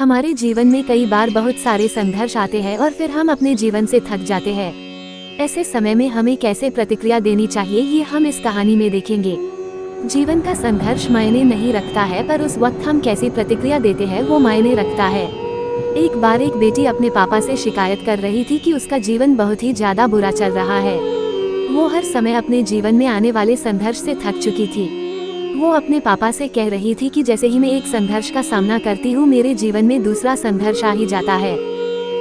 हमारे जीवन में कई बार बहुत सारे संघर्ष आते हैं और फिर हम अपने जीवन से थक जाते हैं। ऐसे समय में हमें कैसे प्रतिक्रिया देनी चाहिए, ये हम इस कहानी में देखेंगे। जीवन का संघर्ष मायने नहीं रखता है, पर उस वक्त हम कैसी प्रतिक्रिया देते हैं वो मायने रखता है। एक बार एक बेटी अपने पापा से शिकायत कर रही थी कि उसका जीवन बहुत ही ज्यादा बुरा चल रहा है। वो हर समय अपने जीवन में आने वाले संघर्ष से थक चुकी थी। वो अपने पापा से कह रही थी कि जैसे ही मैं एक संघर्ष का सामना करती हूँ, मेरे जीवन में दूसरा संघर्ष आ ही जाता है।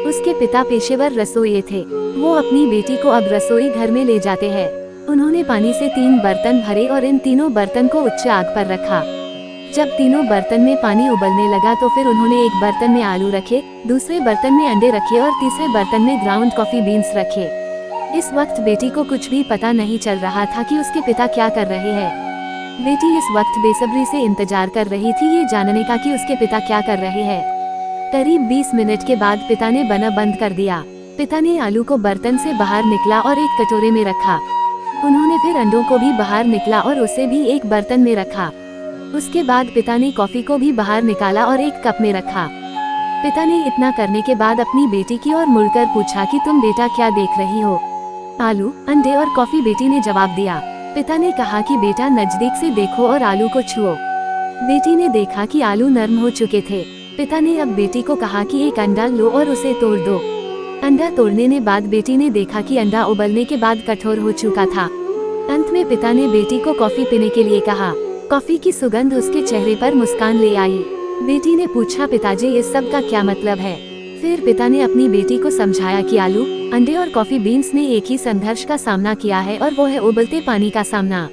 उसके पिता पेशेवर रसोइये थे। वो अपनी बेटी को अब रसोई घर में ले जाते हैं। उन्होंने पानी से 3 बर्तन भरे और इन तीनों बर्तन को उच्च आग पर रखा। जब तीनों बर्तन में पानी उबलने लगा तो फिर उन्होंने एक बर्तन में आलू रखे, दूसरे बर्तन में अंडे रखे और तीसरे बर्तन में ग्राउंड कॉफी बीन्स रखे। इस वक्त बेटी को कुछ भी पता नहीं चल रहा था कि उसके पिता क्या कर रहे हैं। बेटी इस वक्त बेसब्री से इंतजार कर रही थी ये जानने का कि उसके पिता क्या कर रहे हैं। करीब 20 मिनट के बाद पिता ने बना बंद कर दिया। पिता ने आलू को बर्तन से बाहर निकला और एक कटोरे में रखा। उन्होंने फिर अंडों को भी बाहर निकला और उसे भी एक बर्तन में रखा। उसके बाद पिता ने कॉफी को भी बाहर निकाला और एक कप में रखा। पिता ने इतना करने के बाद अपनी बेटी की ओर मुड़कर पूछा कि तुम बेटा क्या देख रही हो? आलू, अंडे और कॉफी, बेटी ने जवाब दिया। पिता ने कहा कि बेटा नजदीक से देखो और आलू को छुओ। बेटी ने देखा कि आलू नरम हो चुके थे। पिता ने अब बेटी को कहा कि एक अंडा लो और उसे तोड़ दो। अंडा तोड़ने के बाद बेटी ने देखा कि अंडा उबलने के बाद कठोर हो चुका था। अंत में पिता ने बेटी को कॉफी पीने के लिए कहा। कॉफी की सुगंध उसके चेहरे पर मुस्कान ले आई। बेटी ने पूछा, पिताजी इस सब का क्या मतलब है? फिर पिता ने अपनी बेटी को समझाया कि आलू, अंडे और कॉफी बीन्स ने एक ही संघर्ष का सामना किया है और वो है उबलते पानी का सामना।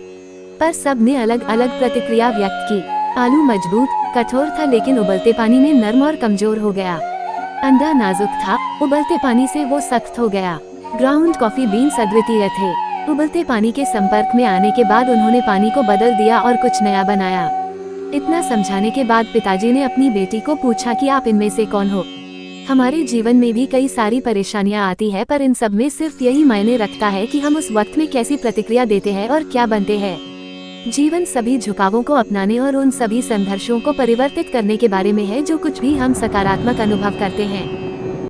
पर सब ने अलग अलग प्रतिक्रिया व्यक्त की। आलू मजबूत, कठोर था, लेकिन उबलते पानी में नरम और कमजोर हो गया। अंडा नाजुक था, उबलते पानी से वो सख्त हो गया। ग्राउंड कॉफी बीन्स अद्वितीय थे। उबलते पानी के संपर्क में आने के बाद उन्होंने पानी को बदल दिया और कुछ नया बनाया। इतना समझाने के बाद पिताजी ने अपनी बेटी को पूछा कि आप इनमें से कौन हो? हमारे जीवन में भी कई सारी परेशानियां आती है, पर इन सब में सिर्फ यही मायने रखता है कि हम उस वक्त में कैसी प्रतिक्रिया देते हैं और क्या बनते हैं। जीवन सभी झुकावों को अपनाने और उन सभी संघर्षों को परिवर्तित करने के बारे में है, जो कुछ भी हम सकारात्मक अनुभव करते हैं।